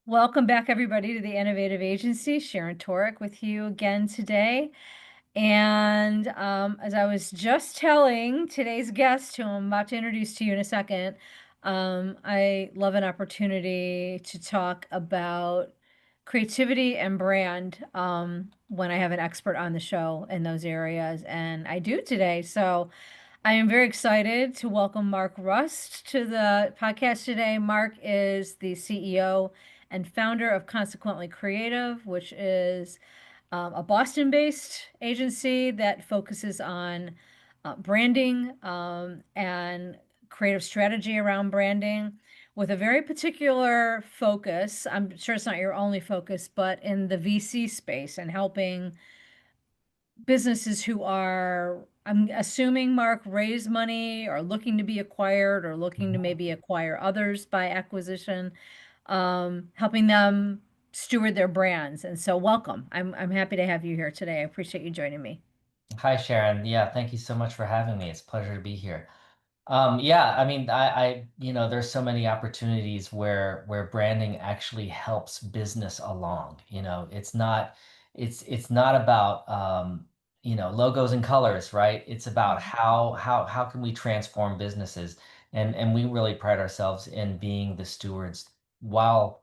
Welcome back, everybody, to the Innovative Agency. Sharon Toerek with you again today. And as I was just telling today's guest, who I'm about to introduce to you in a second, I love an opportunity to talk about creativity and brand when I have an expert on the show in those areas. And I do today. So I am very excited to welcome Marc Rust to the podcast today. Marc is the CEO and founder of Consequently Creative, which is a Boston-based agency that focuses on branding and creative strategy around branding with a very particular focus. I'm sure it's not your only focus, but in the VC space and helping businesses who are, I'm assuming, Marc, raise money or looking to be acquired or looking to maybe acquire others by acquisition, helping them steward their brands. And so welcome. I'm happy to have you here today. I appreciate you joining me. Hi, Sharon. Yeah, thank you so much for having me. It's a pleasure to be here. Yeah, I mean, there's so many opportunities where branding actually helps business along. It's not about logos and colors, right? It's about how can we transform businesses, and we really pride ourselves in being the stewards while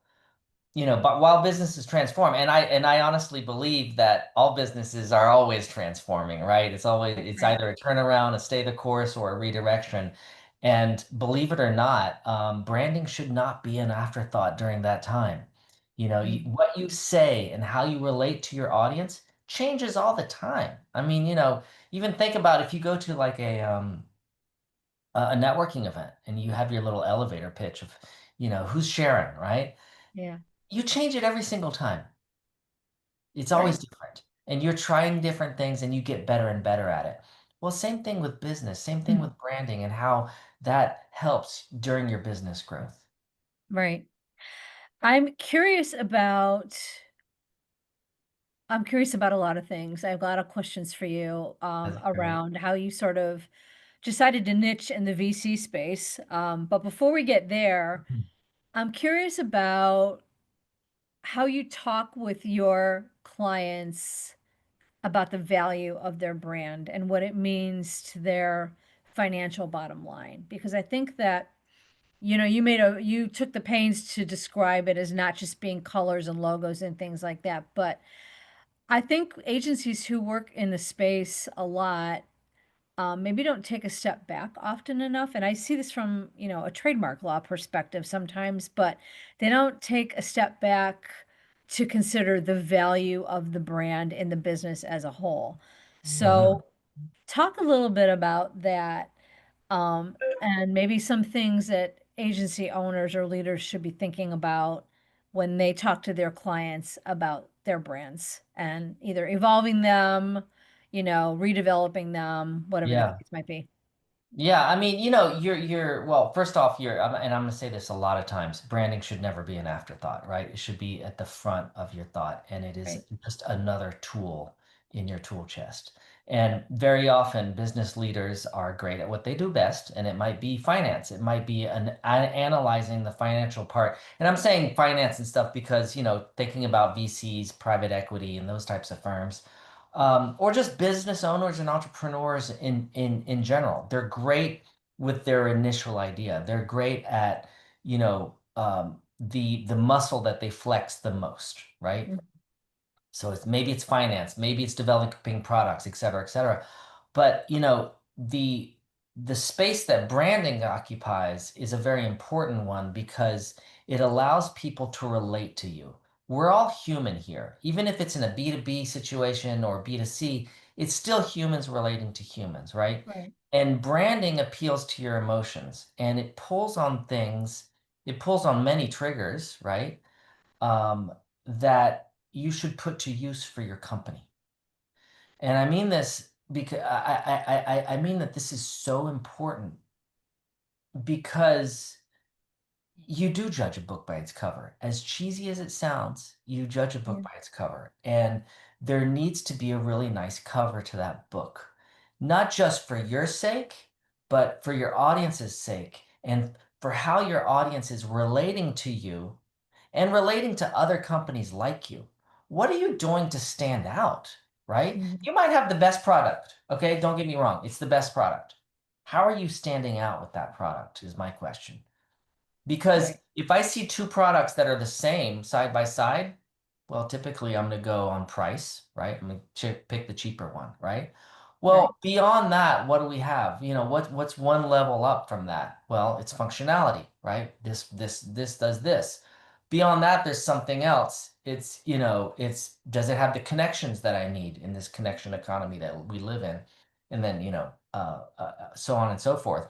but while businesses transform, and I honestly believe that all businesses are always transforming, right? It's Right. either a turnaround, a stay the course, or a redirection. And believe it or not, branding should not be an afterthought during that time. Mm. What you say and how you relate to your audience changes all the time. I mean, even think about if you go to like a networking event and you have your little elevator pitch of, who's Sharon, right? Yeah. You change it every single time. It's always Right. different. And you're trying different things and you get better and better at it. Well, same thing with business, same thing Mm. with branding and how that helps during your business growth. Right. I'm curious about I'm curious about a lot of things. I have a lot of questions for you That's great. around how you sort of decided to niche in the VC space. But before we get there, I'm curious about how you talk with your clients about the value of their brand and what it means to their financial bottom line. Because I think that, you took the pains to describe it as not just being colors and logos and things like that, but I think agencies who work in the space a lot maybe don't take a step back often enough. And I see this from, a trademark law perspective sometimes, but they don't take a step back to consider the value of the brand in the business as a whole. Mhm. So talk a little bit about that, and maybe some things that agency owners or leaders should be thinking about when they talk to their clients about their brands and either evolving them, redeveloping them, whatever the Yeah. case might be. Yeah, I mean, well, first off, and I'm going to say this a lot of times, branding should never be an afterthought, right? It should be at the front of your thought, and it is Right. just another tool in your tool chest. And very often, business leaders are great at what they do best, and it might be finance. It might be analyzing the financial part. And I'm saying finance and stuff because, thinking about VCs, private equity, and those types of firms or just business owners and entrepreneurs in general. They're great with their initial idea. They're great at, the muscle that they flex the most, right? Mm. So maybe it's finance, maybe it's developing products, et cetera, et cetera. But the space that branding occupies is a very important one because it allows people to relate to you. We're all human here. Even if it's in a B2B situation or B2C, it's still humans relating to humans, right? Right. And branding appeals to your emotions and it pulls on many triggers, right? That you should put to use for your company. And I mean this because I mean that this is so important because you do judge a book by its cover. As cheesy as it sounds, you judge a book Yeah. by its cover. And there needs to be a really nice cover to that book, not just for your sake, but for your audience's sake and for how your audience is relating to you and relating to other companies like you. What are you doing to stand out, right? Mhm. You might have the best product, okay? Don't get me wrong, it's the best product. How are you standing out with that product is my question. Because Right. if I see two products that are the same side by side, well, typically I'm going to go on price, right? I'm going to pick the cheaper one, right? Right. Well, beyond that, what do we have? What's one level up from that? Well, it's functionality, right? This does this. Beyond that, there's something else. It's does it have the connections that I need in this connection economy that we live in? And then, so on and so forth.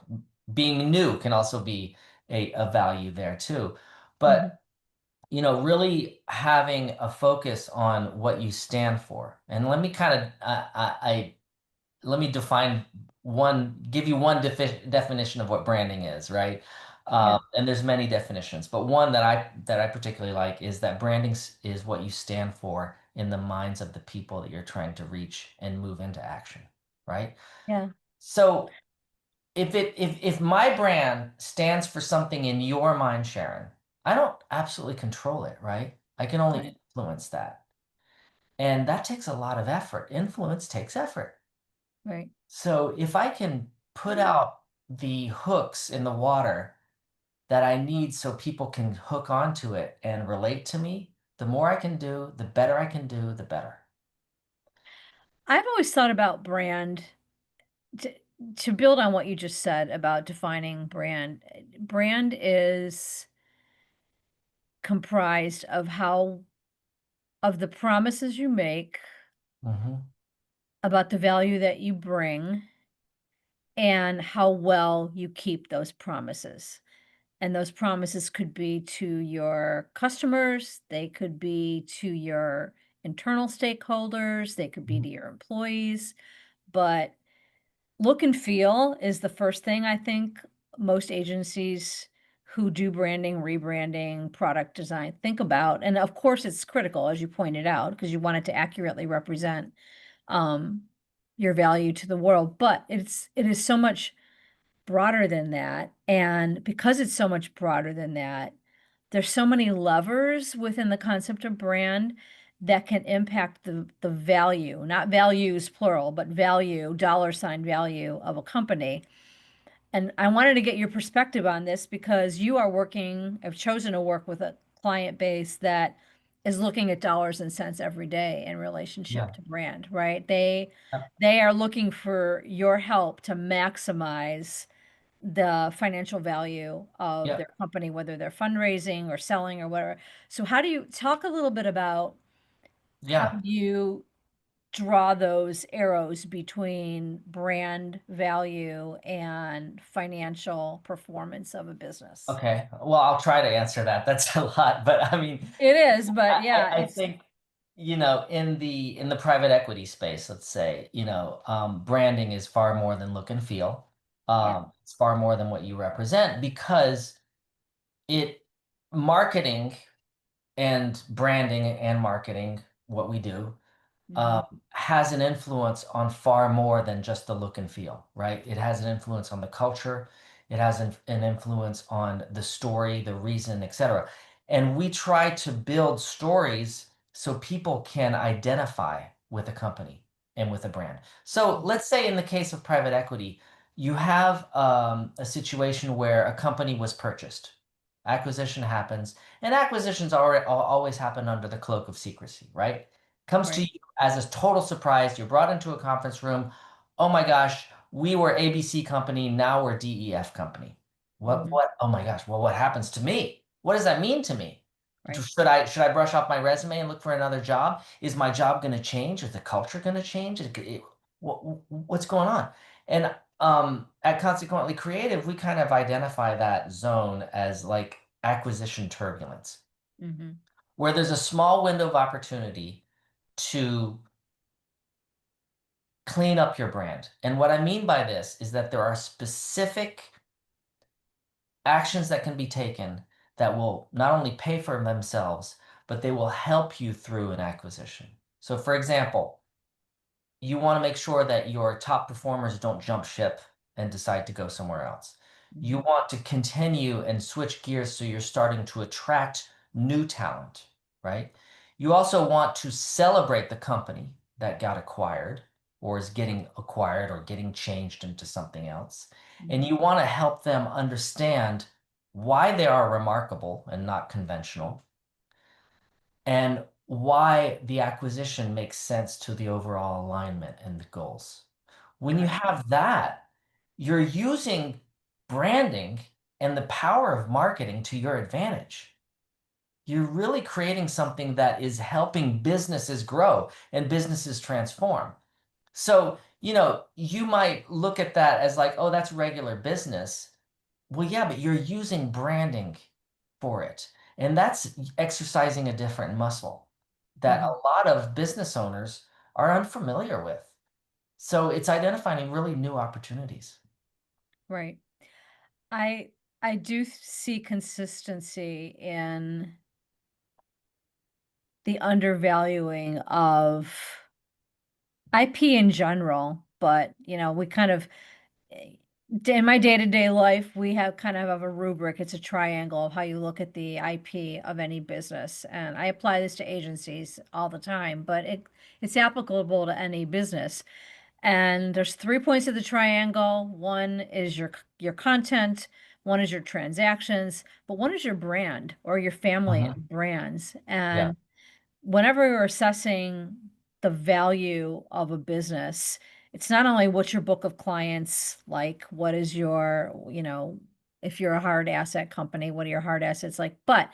Being new can also be a value there too. Mhm. But really having a focus on what you stand for. And let me kind of let me give you one definition of what branding is, right? Yeah. And there's many definitions, but one that I particularly like is that branding is what you stand for in the minds of the people that you're trying to reach and move into action, right? Yeah. So if my brand stands for something in your mind, Sharon, I don't absolutely control it, right? I can only Right. influence that. And that takes a lot of effort. Influence takes effort. Right. So if I can put out the hooks in the water that I need so people can hook onto it and relate to me, the more I can do, the better I can do, the better. I've always thought about brand to, to build on what you just said about defining brand. Brand is comprised of the promises you make Hmm. about the value that you bring and how well you keep those promises. And those promises could be to your customers, they could be to your internal stakeholders, they could be to your employees. But look and feel is the first thing I think most agencies who do branding, rebranding, product design think about. And of course, it's critical, as you pointed out, because you want it to accurately represent um, your value to the world. But it is so much broader than that. And because it's so much broader than that, there's so many levers within the concept of brand that can impact the value, not values plural, but value, dollar sign value of a company. And I wanted to get your perspective on this because you are working, have chosen to work with a client base that is looking at dollars and cents every day in relationship Yeah. to brand, right? They are looking for your help to maximize the financial value of Yeah. their company, whether they're fundraising or selling or whatever. So how do you talk a little bit about how Yeah. you draw those arrows between brand value and financial performance of a business? Okay. Well, I'll try to answer that. That's a lot, but I mean, It is, but I, yeah, I it's think, in the private equity space, let's say, branding is far more than look and feel. yeah. It's far more than what you represent because it marketing and branding and marketing, what we do, Mhm. has an influence on far more than just the look and feel, right? It has an influence on the culture. It has an influence on the story, the reason, etc. And we try to build stories so people can identify with a company and with a brand. So Mhm. let's say in the case of private equity, you have a situation where a company was purchased. Acquisition happens, and acquisitions always happen under the cloak of secrecy, right? Comes to Right. as a total surprise. You're brought into a conference room. Oh my gosh, we were ABC company, now we're DEF company. Mhm. What? Oh my gosh, well, what happens to me? What does that mean to me? Right. Should I brush off my resume and look for another job? Is my job going to change? Is the culture going to change? What's going on? And at Consequently Creative, we kind of identify that zone as like acquisition turbulence, Mhm. where there's a small window of opportunity to clean up your brand. And what I mean by this is that there are specific actions that can be taken that will not only pay for themselves, but they will help you through an acquisition. So, for example, you want to make sure that your top performers don't jump ship and decide to go somewhere else. You Mhm. want to continue and switch gears so you're starting to attract new talent, right? You also want to celebrate the company that got acquired or is getting acquired or getting changed into something else. And you want to help them understand why they are remarkable and not conventional and why the acquisition makes sense to the overall alignment and the goals. When you Right. have that, you're using branding and the power of marketing to your advantage. You're really creating something that is helping businesses grow and businesses transform. So, you might look at that as like, oh, that's regular business. Well, yeah, but you're using branding for it. And that's exercising a different muscle that Mhm. a lot of business owners are unfamiliar with. So it's identifying really new opportunities. Right. I I do see consistency in the undervaluing of IP in general, but, we kind of eh, in my day-to-day life, we have kind of a rubric. It's a triangle of how you look at the IP of any business, and I apply this to agencies all the time, but it's applicable to any business. And there's 3 points of the triangle. One is your content, one is your transactions, but one is your brand or your family Mhm. of brands. Yeah. And whenever you're assessing the value of a business, it's not only what's your book of clients like, what is your, if you're a hard asset company, what are your hard assets like, but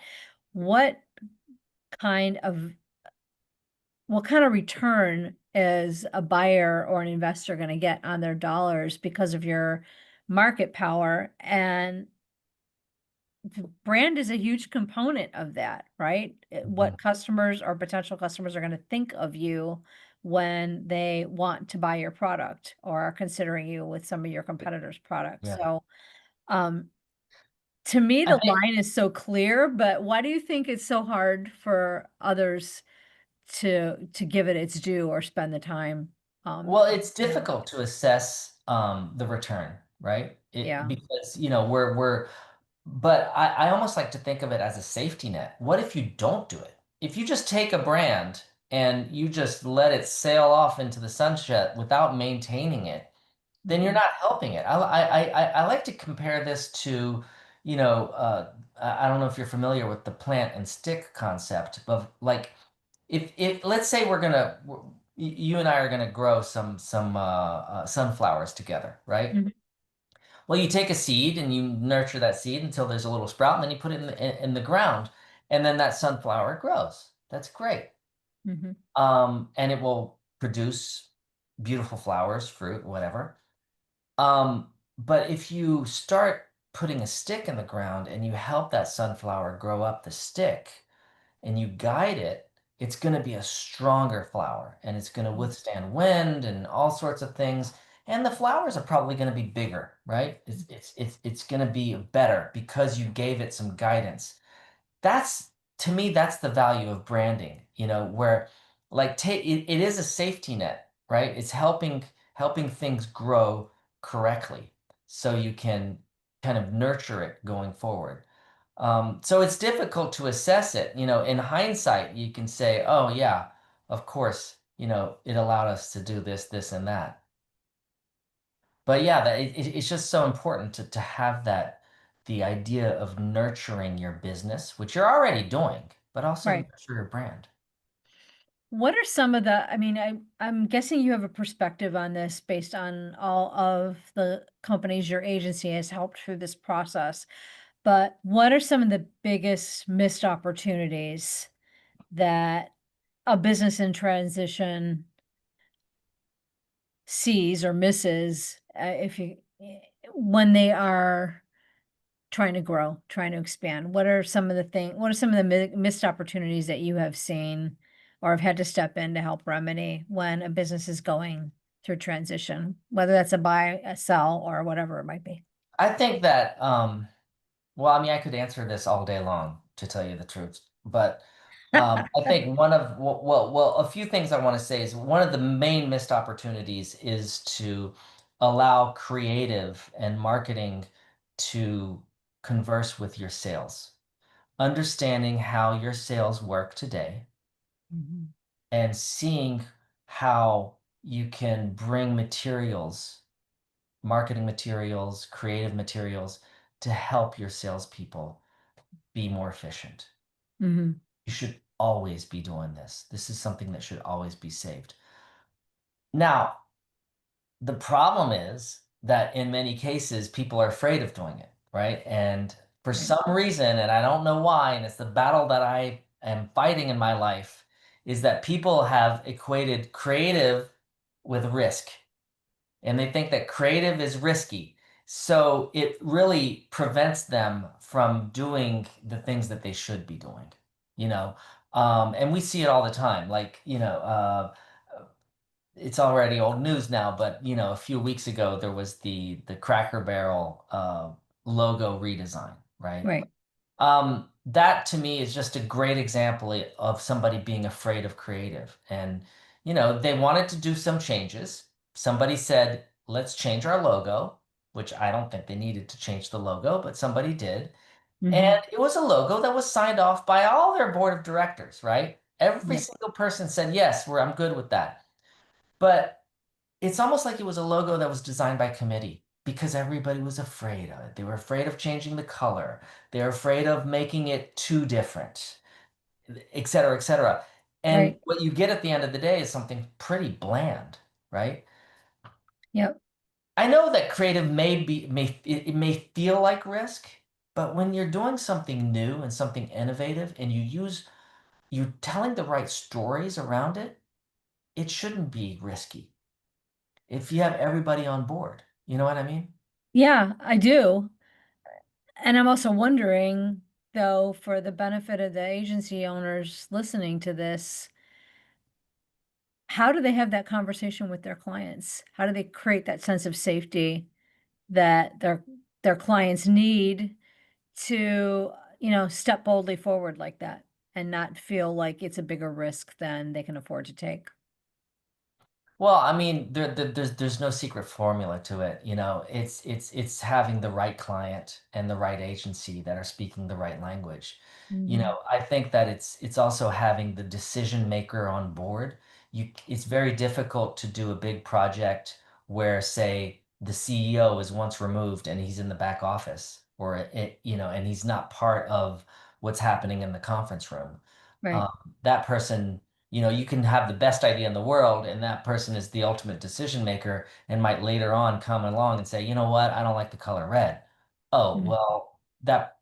what kind of what kind of return is a buyer or an investor going to get on their dollars because of your market power? And brand is a huge component of that, right? Mhm. What customers or potential customers are going to think of you when they want to buy your product or are considering you with some of your competitors' products. Yeah. So, um, to me, I the think, line is so clear, but why do you think it's so hard for others to give it its due or spend the time, well, to it's difficult to assess the return, right? yeah. Because, but I almost like to think of it as a safety net. What if you don't do it? If you just take a brand and you just let it sail off into the sunset without maintaining it, then you're Mhm, not helping it. I like to compare this to, you know, I don't know if you're familiar with the plant and stick concept, but like if let's say you and I are gonna grow some sunflowers together, right? mhm, Well, you take a seed and you nurture that seed until there's a little sprout, and then you put it in the ground, and then that sunflower grows. That's great. mhm, And it will produce beautiful flowers, fruit, whatever. But if you start putting a stick in the ground and you help that sunflower grow up the stick and you guide it, it's going to be a stronger flower and it's going to mhm, withstand wind and all sorts of things. And the flowers are probably going to be bigger, right? It's going to be better because you gave it some guidance. That's to me, that's the value of branding, where like it is a safety net, right? It's helping things grow correctly so you can kind of nurture it going forward. So it's difficult to assess it. In hindsight, you can say, oh yeah, of course, it allowed us to do this, this, and that. But yeah, it's just so important to have the idea of nurturing your business, which you're already doing, but also right. nurture your brand. What are some of the I mean, I'm guessing you have a perspective on this based on all of the companies your agency has helped through this process, but what are some of the biggest missed opportunities that a business in transition sees or misses, if you when they are trying to grow, trying to expand? What are some of the missed opportunities that you have seen or have had to step in to help remedy when a business is going through transition, whether that's a buy, a sell, or whatever it might be? I think that, well, I mean, I could answer this all day long, to tell you the truth, but I think a few things I want to say is one of the main missed opportunities is to allow creative and marketing to converse with your sales. understanding how your sales work today Mhm. and seeing how you can bring materials, marketing materials, creative materials to help your salespeople be more efficient. Mhm. You should always be doing this. This is something that should always be saved. Now, the problem is that in many cases, people are afraid of doing it, right? And for Right. some reason, and I don't know why, and it's the battle that I am fighting in my life, is that people have equated creative with risk. And they think that creative is risky. So it really prevents them from doing the things that they should be doing, you know? And we see it all the time. Like, it's already old news now, but a few weeks ago there was the Cracker Barrel logo redesign, right? Right. That to me is just a great example of somebody being afraid of creative. And, they wanted to do some changes. Somebody said, let's change our logo, which I don't think they needed to change the logo, but somebody did. Mhm. And it was a logo that was signed off by all their board of directors, right? Every Yep. single person said, yes, I'm good with that. But it's almost like it was a logo that was designed by committee because everybody was afraid of it. They were afraid of changing the color. They were afraid of making it too different, et cetera, et cetera. And Right. what you get at the end of the day is something pretty bland, right? Yep. I know that creative it may feel like risk, but when you're doing something new and something innovative and you're telling the right stories around it, it shouldn't be risky if you have everybody on board. You know what I mean? Yeah, I do. And I'm also wondering, though, for the benefit of the agency owners listening to this, how do they have that conversation with their clients? How do they create that sense of safety that their clients need to, step boldly forward like that and not feel like it's a bigger risk than they can afford to take? Well, I mean, there's no secret formula to it. It's having the right client and the right agency that are speaking the right language. Mhm. I think that it's also having the decision maker on board. It's very difficult to do a big project where, say, the CEO is once removed and he's in the back office, or and he's not part of what's happening in the conference room. Right. Um, that person you can have the best idea in the world, and that person is the ultimate decision maker and might later on come along and say, you know what, I don't like the color red. Oh, Mhm. well, that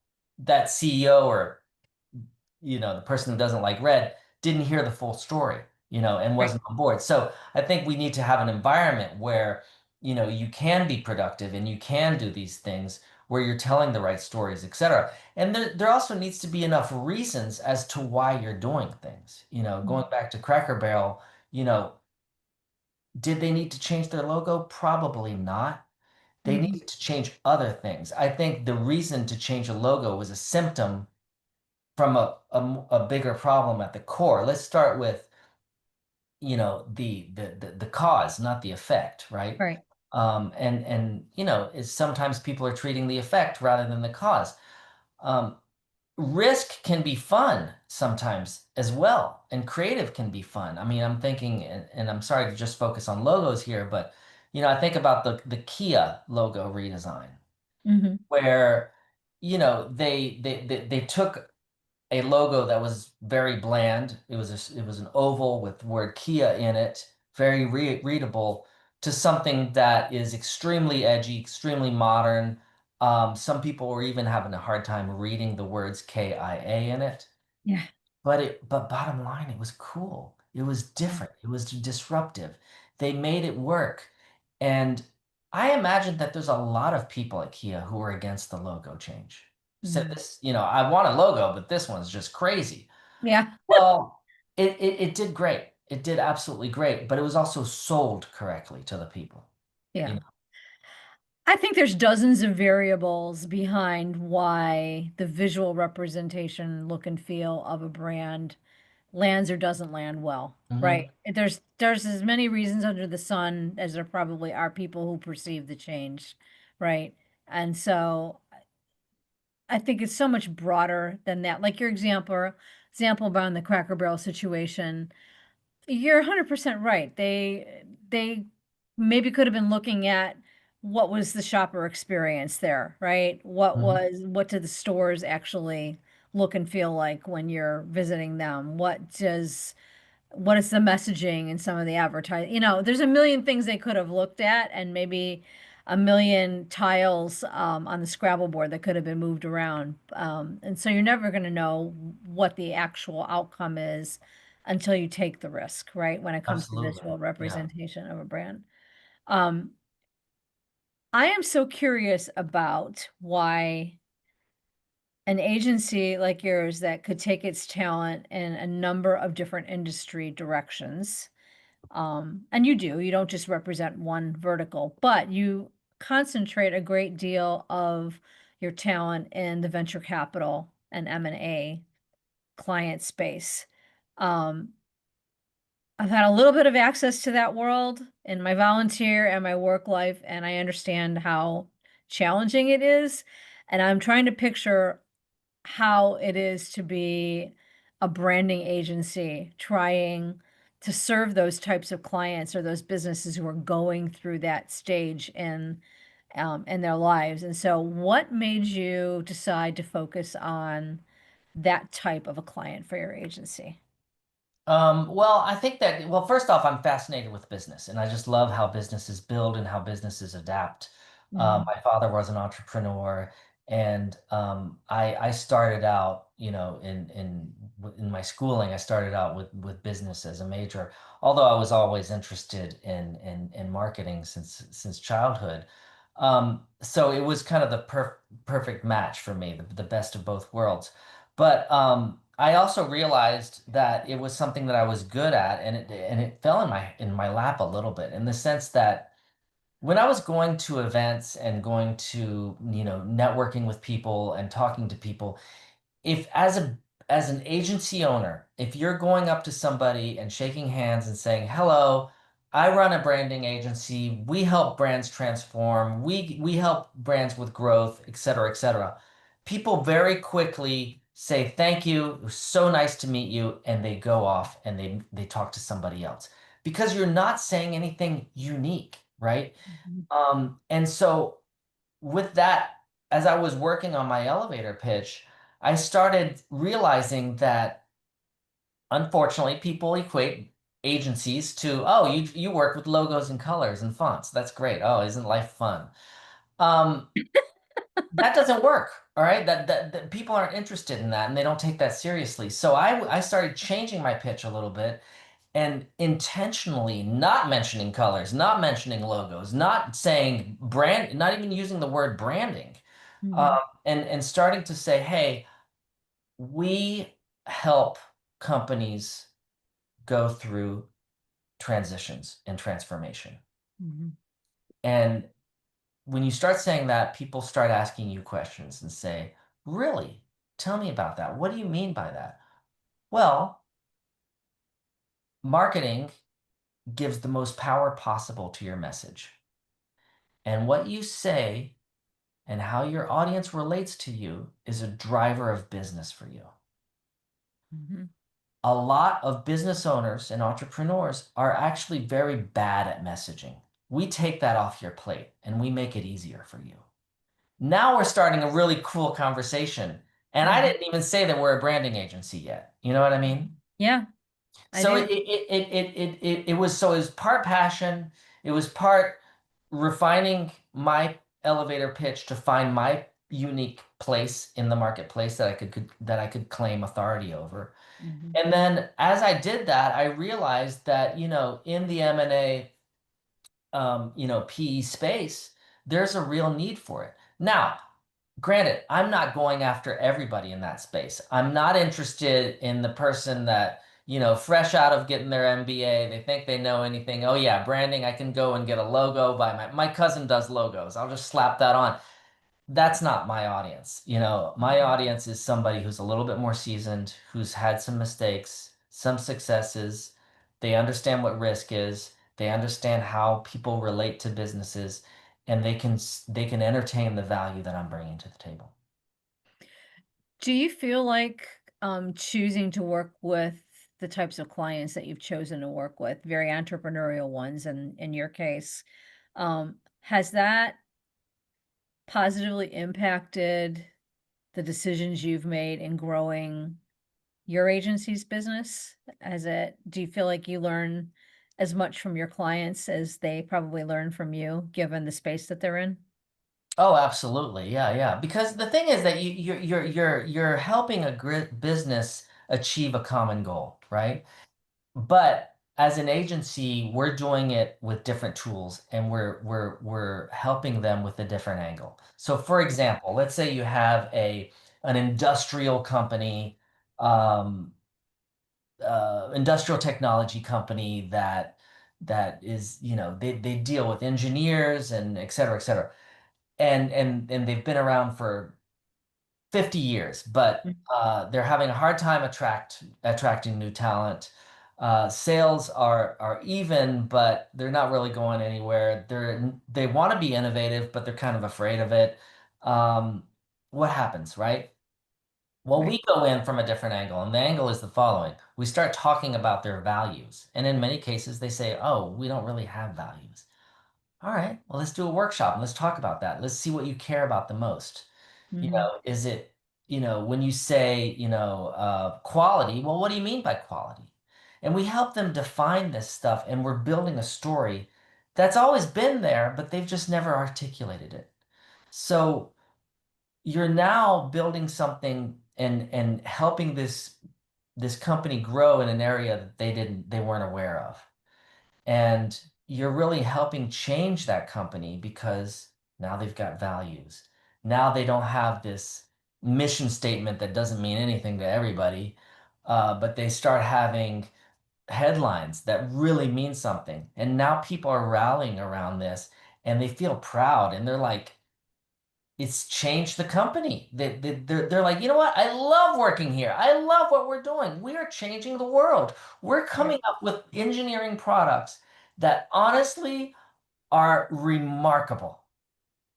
CEO or the person who doesn't like red didn't hear the full story, and Right. wasn't on board. So I think we need to have an environment where, you can be productive and you can do these things where you're telling the right stories, etc. And there also needs to be enough reasons as to why you're doing things. Mhm. Going back to Cracker Barrel, you know, did they need to change their logo? Probably not. They Mhm. needed to change other things. I think the reason to change a logo was a symptom from a bigger problem at the core. Let's start with, the cause, not the effect, right? Right. And is sometimes people are treating the effect rather than the cause. Um, Risk can be fun sometimes as well, and creative can be fun. I mean, I'm thinking, and I'm sorry to just focus on logos here, but I think about the Kia logo redesign, Mhm. where they took a logo that was very bland. It was an oval with the word Kia in it, very readable, to something that is extremely edgy, extremely modern. Some people were even having a hard time reading the words KIA in it. Yeah. But bottom line, it was cool. It was different. It was disruptive. They made it work. And I imagine that there's a lot of people at Kia who are against the logo change. Said Mhm. this, I want a logo, but this one's just crazy. Yeah. Well, it did great. It did absolutely great, but it was also sold correctly to the people. You Yeah. know? I think there's dozens of variables behind why the visual representation, look and feel of a brand lands or doesn't land well, right? Mhm. There's as many reasons under the sun as there probably are people who perceive the change, right? And so I think it's so much broader than that. Like your example around the Cracker Barrel situation, you're 100% right. They maybe could have been looking at what was the shopper experience there, right? Mhm. What do the stores actually look and feel like when you're visiting them? What is the messaging in some of the advertising? There's a million things they could have looked at, and maybe a million tiles on the Scrabble board that could have been moved around. And so you're never going to know what the actual outcome is until you take the risk, right? When it comes to Absolutely. visual Yeah. representation of a brand. Um, I am so curious about why an agency like yours that could take its talent in a number of different industry directions. And you don't just represent one vertical, but you concentrate a great deal of your talent in the venture capital and M&A client space. Um, I've had a little bit of access to that world in my volunteer and my work life, and I understand how challenging it is. And I'm trying to picture how it is to be a branding agency trying to serve those types of clients or those businesses who are going through that stage in their lives. And so what made you decide to focus on that type of a client for your agency? Well, I think that, well, first off, I'm fascinated with business and I just love how businesses build and how businesses adapt. Mhm, My father was an entrepreneur and I started out, in my schooling, I started out with business as a major, although I was always interested in marketing since childhood. So it was kind of the perfect match for me, the best of both worlds. But I also realized that it was something that I was good at, and it fell in my lap a little bit, in the sense that when I was going to events and going to, networking with people and talking to people, if as an agency owner, if you're going up to somebody and shaking hands and saying, "Hello, I run a branding agency. We help brands transform. We help brands with growth, et cetera, et cetera." People very quickly say, "Thank you. It was so nice to meet you," and they go off and they talk to somebody else because you're not saying anything unique, right? mhm, And so with that, as I was working on my elevator pitch, I started realizing that unfortunately people equate agencies to, oh, you work with logos and colors and fonts. That's great. Oh, isn't life fun? Um, that doesn't work. All right. That people aren't interested in that and they don't take that seriously. So I started changing my pitch a little bit and intentionally not mentioning colors, not mentioning logos, not saying brand, not even using the word branding, mhm, and starting to say, hey, we help companies go through transitions and transformation. mhm, And when you start saying that, people start asking you questions and say, really? Tell me about that. What do you mean by that? Well, marketing gives the most power possible to your message. And what you say and how your audience relates to you is a driver of business for you. mhm, A lot of business owners and entrepreneurs are actually very bad at messaging. We take that off your plate and we make it easier for you. Now we're starting a really cool conversation. And I mhm, didn't even say that we're a branding agency yet. You know what I mean? mhm. Yeah, I So do. it was part passion. It was part refining my elevator pitch to find my unique place in the marketplace that I could claim authority over. Mhm, And then as I did that, I realized that, in the M&A, PE space, there's a real need for it. Now, granted, I'm not going after everybody in that space. I'm not interested in the person that, fresh out of getting their MBA, they think they know anything. Oh yeah, branding, I can go and get a logo by my cousin does logos. I'll just slap that on. That's not my audience. My mhm. audience is somebody who's a little bit more seasoned, who's had some mistakes, some successes. They understand what risk is. They understand how people relate to businesses, and they can entertain the value that I'm bringing to the table. Do you feel like, choosing to work with the types of clients that you've chosen to work with, very entrepreneurial ones in your case, has that positively impacted the decisions you've made in growing your agency's business? Do you feel like you learn as much from your clients as they probably learn from you, given the space that they're in? Oh, absolutely. Yeah, yeah. Because the thing is that you're helping a business achieve a common goal, right? But as an agency, we're doing it with different tools and we're helping them with a different angle. So for example, let's say you have a an industrial company, um, industrial technology company that is, they deal with engineers and et cetera, et cetera. And they've been around for 50 years, but Mm. they're having a hard time attracting new talent. Sales are even, but they're not really going anywhere. They want to be innovative, but they're kind of afraid of it. Um, what happens, right? Well, Right, we go in from a different angle, and the angle is the following. We start talking about their values, and in many cases, they say, "Oh, we don't really have values." All right, well, let's do a workshop and let's talk about that. Let's see what you care about the most. mhm, Is it, when you say, quality, well, what do you mean by quality? And we help them define this stuff, and we're building a story that's always been there, but they've just never articulated it. So you're now building something and helping this company grow in an area that they weren't aware of. And you're really helping change that company because now they've got values. Now they don't have this mission statement that doesn't mean anything to everybody, but they start having headlines that really mean something. And now people are rallying around this and they feel proud and they're like, it's changed the company. They're like, you know what? I love working here. I love what we're doing. We are changing the world. We're right, coming up with engineering products that honestly are remarkable.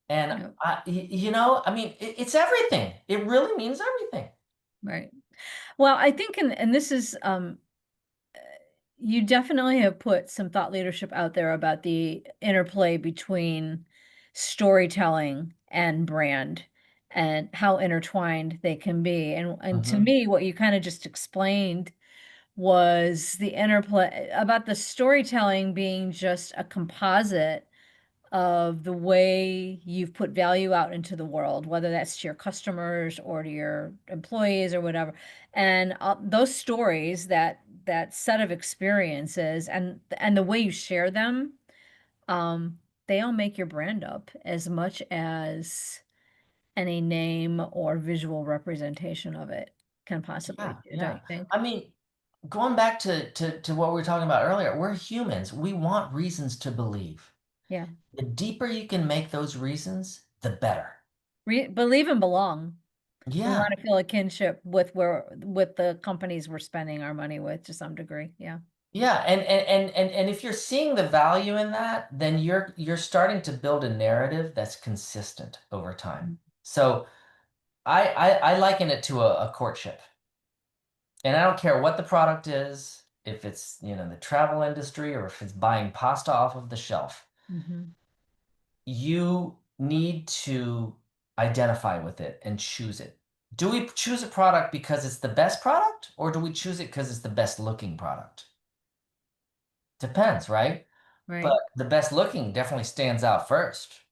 And yep, I mean, it's everything. It really means everything. right. Well, I think and this is, you definitely have put some thought leadership out there about the interplay between storytelling and brand and how intertwined they can be. And to Hmm. me, what you kind of just explained was the interplay about the storytelling being just a composite of the way you've put value out into the world, whether that's to your customers or to your employees or whatever. And those stories, that set of experiences, and the way you share them, um, they all make your brand up as much as any name or visual representation of it can possibly Yeah, do, don't yeah. you think? I mean, going back to what we were talking about earlier, we're humans. We want reasons to believe. Yeah. The deeper you can make those reasons, the better. Believe and belong. We Yeah. wanna feel a kinship with the companies we're spending our money with to some degree, yeah. Yeah, and if you're seeing the value in that, then you're starting to build a narrative that's consistent over time. Mm, So I liken it to a courtship. And I don't care what the product is, if it's, the travel industry or if it's buying pasta off of the shelf. mhm, You need to identify with it and choose it. Do we choose a product because it's the best product, or do we choose it because it's the best looking product? Depends, right? But right. the best looking definitely stands out first.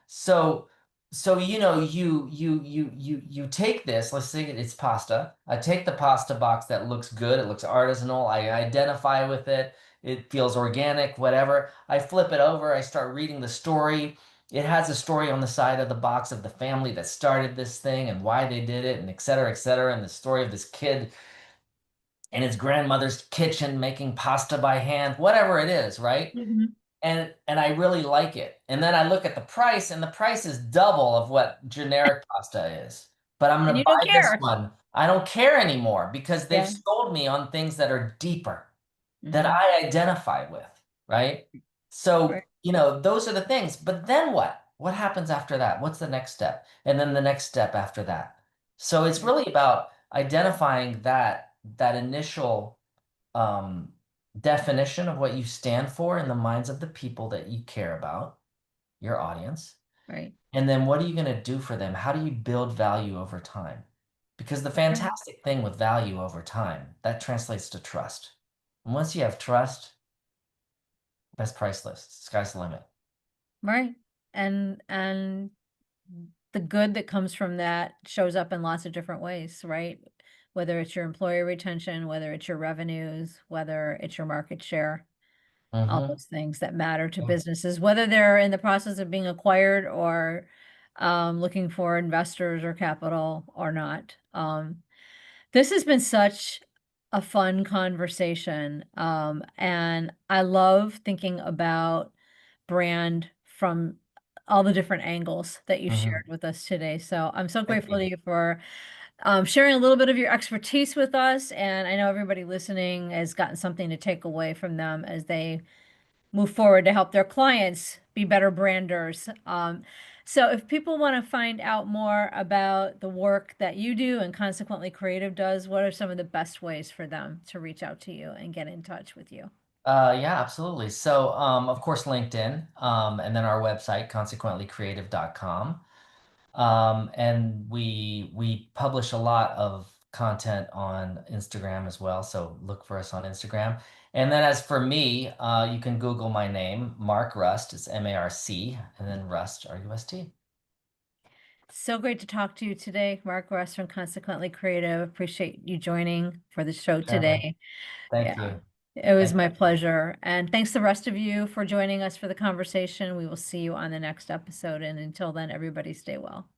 So, you take this, let's say it's pasta. I take the pasta box that looks good, it looks artisanal, I identify with it, it feels organic, whatever. I flip it over, I start reading the story. It has a story on the side of the box of the family that started this thing and why they did it, and et cetera, and the story of this kid in his grandmother's kitchen making pasta by hand, whatever it is, right? Mhm. And I really like it. And then I look at the price, and the price is double of what generic pasta is. But I'm And gonna you don't buy this care. one. I don't care anymore because they've Yeah, sold me on things that are deeper, that mhm, I identify with, right? So, right. those are the things. But then what? What happens after that? What's the next step? And then the next step after that. So it's Right. really about identifying that initial um, definition of what you stand for in the minds of the people that you care about, your audience. Right. And then what are you going to do for them? How do you build value over time? Because the Right. fantastic thing with value over time, that translates to trust. And once you have trust, that's priceless. Sky's the limit. Right. And the good that comes from that shows up in lots of different ways, right? Whether it's your employee retention, whether it's your revenues, whether it's your market share, all Hmm. those things that matter to businesses, whether they're in the process of being acquired or looking for investors or capital or not. This has been such a fun conversation. And I love thinking about brand from all the different angles that you Hmm. shared with us today. So I'm so Thank grateful you. to you for sharing a little bit of your expertise with us. And I know everybody listening has gotten something to take away from them as they move forward to help their clients be better branders. So if people want to find out more about the work that you do and Consequently Creative does, what are some of the best ways for them to reach out to you and get in touch with you? Yeah, absolutely. So, of course, LinkedIn, and then our website, consequentlycreative.com. And we publish a lot of content on Instagram as well. So look for us on Instagram. And then as for me, you can Google my name, Marc Rust. It's Marc, and then Rust, Rust. So great to talk to you today, Marc Rust from Consequently Creative. Appreciate you joining for the show Sharon, today. thank Yeah, you. it was Thank my you. pleasure. And thanks the rest of you for joining us for the conversation. We will see you on the next episode. And until then, everybody stay well.